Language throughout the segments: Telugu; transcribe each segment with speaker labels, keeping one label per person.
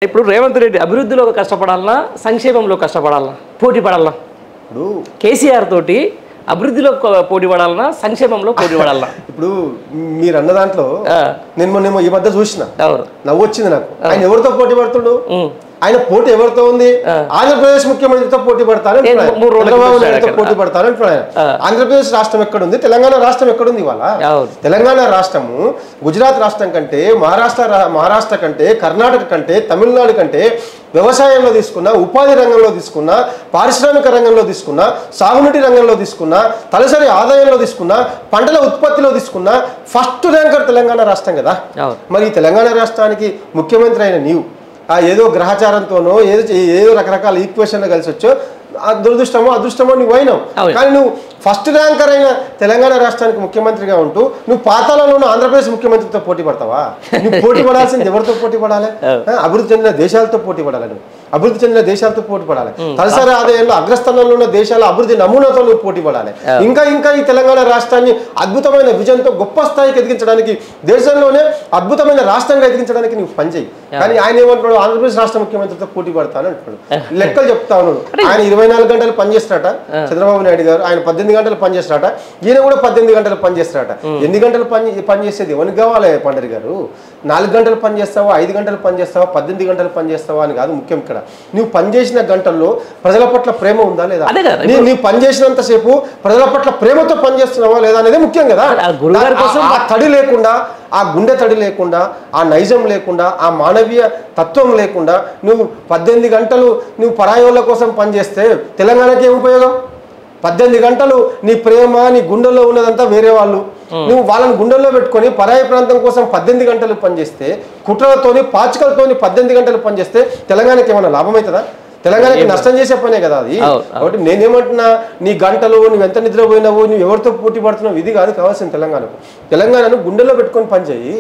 Speaker 1: ఇప్పుడు రేవంత్ రెడ్డి అభివృద్ధిలో కష్టపడాలన్నా సంక్షేమంలో కష్టపడాలన్నా పోటీ పడాలన్నా
Speaker 2: ఇప్పుడు
Speaker 1: కేసీఆర్ తోటి అభివృద్ధిలో పోటీ పడాలన్నా సంక్షేమంలో పోటీ పడాలన్నా
Speaker 2: ఇప్పుడు మీరు అన్న దాంట్లో నేను మొన్న ఈ మధ్య చూసిన నవ్వు వచ్చింది నాకు. ఆయన ఎవరితో పోటీ పడుతుండు? ఆయన పోటీ ఎవరితో ఉంది? ఆంధ్రప్రదేశ్ ముఖ్యమంత్రితో పోటీ పడతాను, చంద్రబాబు నాయుడుతో పోటీ పడతాను అంటున్నాడు. ఆంధ్రప్రదేశ్ రాష్ట్రం ఎక్కడుంది? తెలంగాణ రాష్ట్రం ఎక్కడుంది? ఇవాళ తెలంగాణ రాష్ట్రము గుజరాత్ రాష్ట్రం కంటే, మహారాష్ట్ర కంటే, కర్ణాటక కంటే, తమిళనాడు కంటే వ్యవసాయంలో తీసుకున్నా, ఉపాధి రంగంలో తీసుకున్నా, పారిశ్రామిక రంగంలో తీసుకున్నా, సాగునీటి రంగంలో తీసుకున్నా, తలసరి ఆదాయంలో తీసుకున్నా, పంటల ఉత్పత్తిలో తీసుకున్నా ఫస్ట్ ర్యాంకర్ తెలంగాణ రాష్ట్రం కదా. మరి తెలంగాణ రాష్ట్రానికి ముఖ్యమంత్రి అయిన నీవు ఏదో గ్రహచారంతోనో ఏదో రకరకాల ఈక్వేషన్లు కలిసి వచ్చో దురదృష్టమో అదృష్టమో నువ్వు అయినావు. కానీ నువ్వు ఫస్ట్ ర్యాంకర్ అయిన తెలంగాణ రాష్ట్రానికి ముఖ్యమంత్రిగా ఉంటూ నువ్వు పాతాళంలో ఆంధ్రప్రదేశ్ ముఖ్యమంత్రితో పోటీ పడతావా? నువ్వు పోటీ పడాల్సింది ఎవరితో పోటీ పడాలి? అభివృద్ధి చెందిన దేశాలతో పోటీ పడాలి. నువ్వు అభివృద్ధి చెందిన దేశాలతో పోటీ పడాలి. తలసరి ఆదాయంలో అగ్రస్థానంలో ఉన్న దేశాల అభివృద్ధి నమూనాతో నువ్వు పోటీ పడాలి. ఇంకా ఈ తెలంగాణ రాష్ట్రాన్ని అద్భుతమైన విజన్తో గొప్ప స్థాయికి ఎదిగించడానికి, దేశంలోనే అద్భుతమైన రాష్ట్రంగా ఎదిగించడానికి నువ్వు పనిచేయి. కానీ ఆయన ఏమంటున్నాడు? ఆంధ్రప్రదేశ్ రాష్ట్ర ముఖ్యమంత్రితో పోటీ పడతాను అంటున్నాడు. లెక్కలు చెప్తా ఉన్నాడు. ఆయన 24 గంటలు పనిచేస్తారట చంద్రబాబు నాయుడు గారు, ఆయన 18 గంటలు పనిచేస్తారట, ఈయన కూడా 18 గంటలు పనిచేస్తారట. ఎన్ని గంటలు పనిచేసేది ఎవరికి కావాలి పండరి గారు? 4 గంటలు పనిచేస్తావా, 5 గంటలు పనిచేస్తావా, 18 గంటలు పనిచేస్తావా అని కాదు ముఖ్యం. ఇక్కడ నువ్వు పనిచేసిన గంటల్లో ప్రజల పట్ల ప్రేమ ఉందా లేదా? నీవు పనిచేసినంతసేపు ప్రజల పట్ల ప్రేమతో పనిచేస్తున్నావా లేదా అనేది ముఖ్యం కదా. ఆ తడి లేకుండా, ఆ గుండె తడి లేకుండా, ఆ నైజం లేకుండా, ఆ మానవీయ తత్వం లేకుండా నువ్వు 18 గంటలు నువ్వు పరాయోళ్ళ కోసం పనిచేస్తే తెలంగాణకి ఏం ఉపయోగం? 18 గంటలు నీ ప్రేమ, నీ గుండెల్లో ఉన్నదంతా వేరే వాళ్ళు. నువ్వు వాళ్ళని గుండెల్లో పెట్టుకొని పరాయి ప్రాంతం కోసం 18 గంటలు పనిచేస్తే, కుట్రలతోని పాచికలతోని 18 గంటలు పనిచేస్తే తెలంగాణకి ఏమైనా లాభం అవుతుందా? తెలంగాణకి నష్టం చేసే పనే కదా అది. కాబట్టి నేనేమంటున్నా, నీ గంటలు నువ్వు ఎంత నిద్రపోయినావు, నువ్వు ఎవరితో పోటీ పడుతున్నావు, ఇది కాదు కావాల్సింది తెలంగాణకు. తెలంగాణను గుండెల్లో పెట్టుకొని పనిచేయి,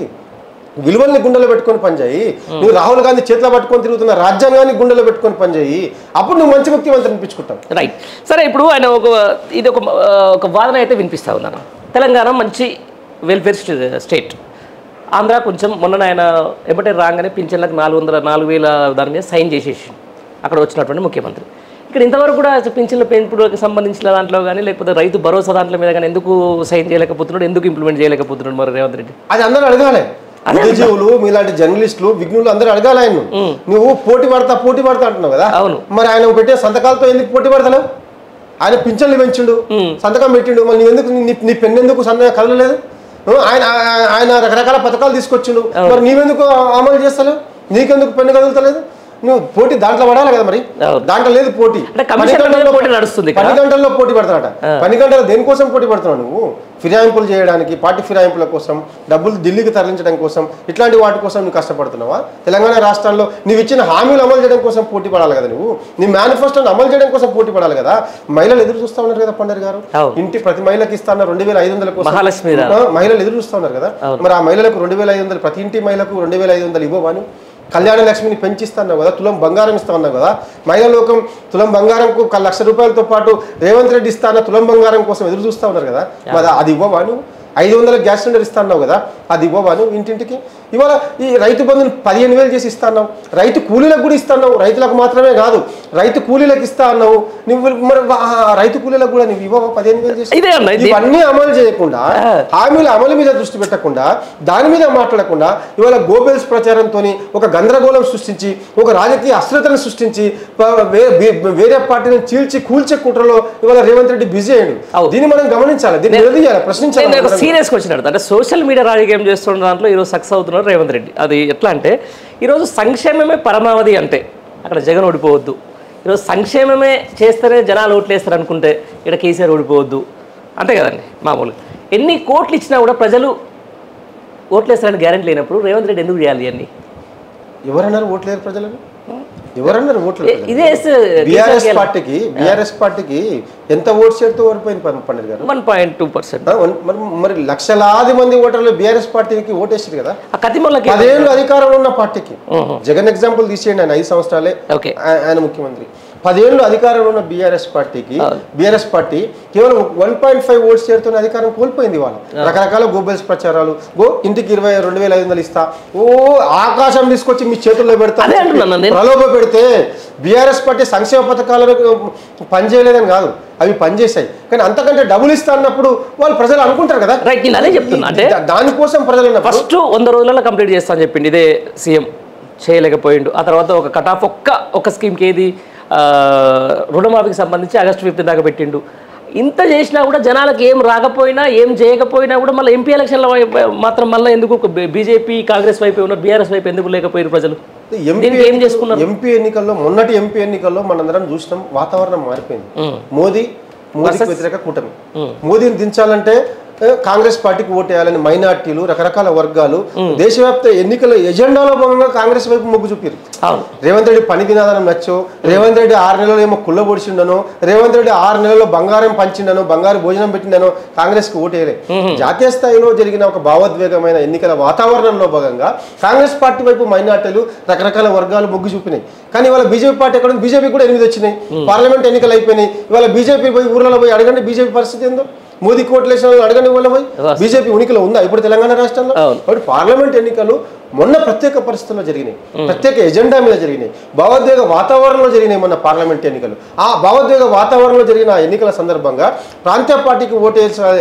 Speaker 2: విలువల్ని గుండెలో పెట్టుకొని పనిచేయి. నువ్వు రాహుల్ గాంధీ చేతిలో పట్టుకొని తిరుగుతున్న రాజ్యాంగాన్ని గుండెలో పెట్టుకొని పనిచేయి. అప్పుడు నువ్వు మంచి ముఖ్యమంత్రి అనిపించుకుంటావు.
Speaker 1: రైట్. సరే, ఇప్పుడు ఆయన ఒక వాదన అయితే వినిపిస్తా ఉన్నాను. తెలంగాణ మంచి వెల్ఫేర్ స్టేట్, ఆంధ్ర కొంచెం మొన్న ఆయన ఎప్పటి రాగానే పింఛన్లకు 4,000 దాని మీద సైన్ చేసేసి అక్కడ వచ్చినటువంటి ముఖ్యమంత్రి. ఇక్కడ ఇంతవరకు కూడా పింఛన్ల పెంపుడుకి సంబంధించిన దాంట్లో కానీ, లేకపోతే రైతు భరోసా దాంట్లో మీద కానీ ఎందుకు సైన్ చేయలేకపోతున్నాడు, ఎందుకు ఇంప్లిమెంట్ చేయలేకపోతున్నాడు మరి రేవంత్ రెడ్డి?
Speaker 2: అది అందరూ అడగాలి. బుద్ధిజీవులు, మీలాంటి జర్నలిస్టులు, విఘ్నులు అందరూ అడగాలి ఆయన. నువ్వు పోటీ పడతా అంటున్నావు కదా. అవును. మరి ఆయన పెట్టే సంతకాలతో ఎందుకు పోటీ పడతావు? ఆయన పింఛన్లు పెంచిండు, సంతకం పెట్టిండు, మరి నువ్వెందుకు నీ పెన్ను ఎందుకు సంతకం కదలలేదు? ఆయన రకరకాల పథకాలు తీసుకొచ్చిండు, మరి నీవెందుకు అమలు చేస్తలేవు? నీకెందుకు పెన్ను కదులుతలేదు? నువ్వు పోటీ దాంట్లో పడాలి కదా. మరి దాంట్లో లేదు పోటీ. 10 గంటల్లో పోటీ పడతాడట. 10 గంటలు దేనికోసం పోటీ పడుతున్నావు నువ్వు? ఫిరాయింపులు చేయడానికి, పార్టీ ఫిరాయింపుల కోసం, డబ్బులు ఢిల్లీకి తరలించడం కోసం, ఇట్లాంటి వాటి కోసం నువ్వు కష్టపడుతున్నావా? తెలంగాణ రాష్ట్రాల్లో నువ్వు ఇచ్చిన హామీలు అమలు చేయడం కోసం పోటీ పడాలి కదా. నువ్వు నీ మేనిఫెస్టోని అమలు చేయడం కోసం పోటీ పడాలి కదా. మహిళలు ఎదురు చూస్తా ఉన్నారు కదా పండరి గారు. ఇంటి ప్రతి మహిళకి ఇస్తా ఉన్నారు 2,500 కోసం మహిళలు ఎదురు చూస్తా ఉన్నారు కదా. మరి ఆ మహిళలకు 2,500, ప్రతి ఇంటి మహిళకు 2,500 ఇవ్వవాను. కళ్యాణ లక్ష్మిని పెంచిస్తున్నావు కదా, తులం బంగారం ఇస్తా ఉన్నావు కదా. మహిళా లోకం తులం బంగారంకు 1,00,000 రూపాయలతో పాటు రేవంత్ రెడ్డి ఇస్తా అన్న తులం బంగారం కోసం ఎదురు చూస్తూ ఉన్నారు కదా. మరి అది ఇవ్వవాను. 500 గ్యాస్ సిలిండర్ ఇస్తా అన్నావు కదా, అది ఇవ్వవాను ఇంటింటికి. ఇవాళ ఈ రైతు బంధుని 15,000 చేసి ఇస్తా అన్నావు. రైతు కూలీలకు కూడా ఇస్తా అన్నావు. రైతులకు మాత్రమే కాదు, రైతు కూలీలకు ఇస్తా అన్నావు. నువ్వు మరి రైతు కూలీలకు కూడా నువ్వు ఇవ్వవు 15,000 చేసి? ఇవన్నీ అమలు చేయకుండా, హామీల అమలు మీద దృష్టి పెట్టకుండా, దాని మీద మాట్లాడకుండా ఇవాళ గోబెల్స్ ప్రచారంతో ఒక గందరగోళం సృష్టించి, ఒక రాజకీయ అస్థిరతను సృష్టించి, వేరే పార్టీని చీల్చి కూల్చే కుట్రలో ఇవాళ రేవంత్ రెడ్డి బిజీ అయ్యాడు. దీన్ని మనం గమనించాలి, దీన్ని నిలదీయాలి, ప్రశ్నించాలి.
Speaker 1: సీరియస్గా వచ్చినట్టు అంటే సోషల్ మీడియా రాజకీయం చేస్తున్న దాంట్లో ఈరోజు సక్సెస్ అవుతున్నారు రేవంత్ రెడ్డి. అది ఎట్లా అంటే, ఈరోజు సంక్షేమమే పరమావధి అంటే అక్కడ జగన్ ఓడిపోవద్దు, ఈరోజు సంక్షేమమే చేస్తేనే జనాలు ఓట్లేస్తారు అనుకుంటే ఇక్కడ కేసీఆర్ ఓడిపోవద్దు అంతే కదండి. మామూలుగా ఎన్ని కోట్లు ఇచ్చినా కూడా ప్రజలు ఓట్లేస్తారని గ్యారెంటీ లేనప్పుడు రేవంత్ రెడ్డి ఎందుకు చేయాలి అన్నీ?
Speaker 2: ఎవరన్నారు ఓట్లేరు ప్రజలకు? ఎవరన్నారు ఓట్లు? బీఆర్ఎస్ పార్టీకి ఎంత ఓట్ షేర్తో ఓడిపోయింది పండిట్ గారు?
Speaker 1: 1.2%.
Speaker 2: మరి లక్షలాది మంది ఓటర్లు బీఆర్ఎస్ పార్టీకి ఓటేసారు కదా. 10 ఏళ్ళు అధికారంలో ఉన్న పార్టీకి. జగన్ ఎగ్జాంపుల్ తీసేయండి, ఆయన 5 సంవత్సరాలే ఆయన ముఖ్యమంత్రి. 10 ఏళ్ళు అధికారంలో ఉన్న బీఆర్ఎస్ పార్టీ కేవలం 1.5 ఓట్స్ చేరుతున్న అధికారం కోల్పోయింది. వాళ్ళు రకరకాల గోబెల్స్ ప్రచారాలు, ఇంటికి 22,500 ఇస్తా, ఆకాశం తీసుకొచ్చి మీ చేతుల్లో పెడతా ప్రలోభ పెడితే బీఆర్ఎస్ పార్టీ సంక్షేమ పథకాలను పనిచేయలేదని కాదు, అవి పనిచేశాయి. కానీ అంతకంటే డబ్బులు ఇస్తా అన్నప్పుడు వాళ్ళు ప్రజలు అనుకుంటారు కదా.
Speaker 1: రైట్, నేను అదే చెప్తున్నా. అంటే
Speaker 2: దానికోసం ప్రజలు
Speaker 1: ఫస్ట్ 100 రోజులలో కంప్లీట్ చేస్తా అని చెప్పింది ఇదే సీఎం, చేయలేకపోయిండు. ఆ తర్వాత ఒక కట్ ఆఫ్ ఒక్క స్కీమ్కి ఏది రుణమాఫీకి సంబంధించి ఆగస్టు 15 దాకా పెట్టిండు. ఇంత చేసినా కూడా జనాలకు ఏం రాకపోయినా ఏం చేయకపోయినా కూడా మళ్ళీ ఎంపీ ఎలక్షన్ల మాత్రం మళ్ళీ ఎందుకు బీజేపీ కాంగ్రెస్ వైపు ఉన్నారు, బీఆర్ఎస్ వైపు ఎందుకు లేకపోయారు ప్రజలు? ఏం చేసుకున్నారు?
Speaker 2: ఎంపీ ఎన్నికల్లో, మొన్నటి ఎంపీ ఎన్నికల్లో మనందరం చూసినాం, వాతావరణం మారిపోయింది. మోదీకి వ్యతిరేక కూటమి. మోదీని దించాలంటే కాంగ్రెస్ పార్టీకి ఓటేయాలని మైనార్టీలు, రకరకాల వర్గాలు దేశవ్యాప్త ఎన్నికల ఎజెండాలో భాగంగా కాంగ్రెస్ వైపు మొగ్గు చూపారు. రేవంత్ రెడ్డి పని విధానం నచ్చో, రేవంత్ రెడ్డి 6 నెలలు ఏమో కుళ్ళ పొడిచిండనో, రేవంత్ రెడ్డి 6 నెలల్లో బంగారం పంచిండనో, బంగారు భోజనం పెట్టిండనో కాంగ్రెస్కి ఓటేయలే. జాతీయ స్థాయిలో జరిగిన ఒక భావోద్వేగమైన ఎన్నికల వాతావరణంలో భాగంగా కాంగ్రెస్ పార్టీ వైపు మైనార్టీలు, రకరకాల వర్గాలు మొగ్గు చూపినాయి. కానీ ఇవాళ బీజేపీ పార్టీ ఎక్కడ ఉంది? బీజేపీ కూడా 8 వచ్చినాయి. పార్లమెంట్ ఎన్నికలు అయిపోయినాయి. ఇవాళ బీజేపీ పోయి ఊర్లలో పోయి అడగండి బీజేపీ పరిస్థితి ఏందో. మోదీ కోట్లేసిన అడగండి వాళ్ళ పోయి. బీజేపీ ఉనికిలో ఉందా ఇప్పుడు తెలంగాణ రాష్ట్రంలో? కాబట్టి పార్లమెంట్ ఎన్నికలు మొన్న ప్రత్యేక పరిస్థితుల్లో జరిగినాయి, ప్రత్యేక ఎజెండా మీద జరిగినాయి, భావోద్వేగ వాతావరణంలో జరిగినాయి మొన్న పార్లమెంట్ ఎన్నికలు. ఆ భావోద్వేగ వాతావరణంలో జరిగిన ఎన్నికల సందర్భంగా ప్రాంతీయ పార్టీకి ఓటు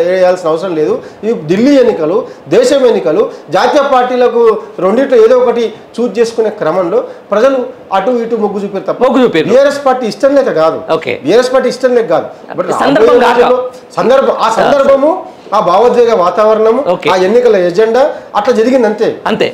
Speaker 2: వేయాల్సిన అవసరం లేదు. ఇవి ఢిల్లీ ఎన్నికలు, దేశం ఎన్నికలు, జాతీయ పార్టీలకు రెండింటిలో ఏదో ఒకటి చూజ్ చేసుకునే క్రమంలో ప్రజలు అటు ఇటు మొగ్గు చూపారు తప్ప బీఆర్ఎస్ పార్టీ ఇష్టం లేక కాదు. బీఆర్ఎస్ పార్టీ ఇష్టం లేక కాదు. బట్ సందర్భము, ఆ భావోద్వేగ వాతావరణము, ఆ ఎన్నికల ఎజెండా అట్లా జరిగింది అంతే.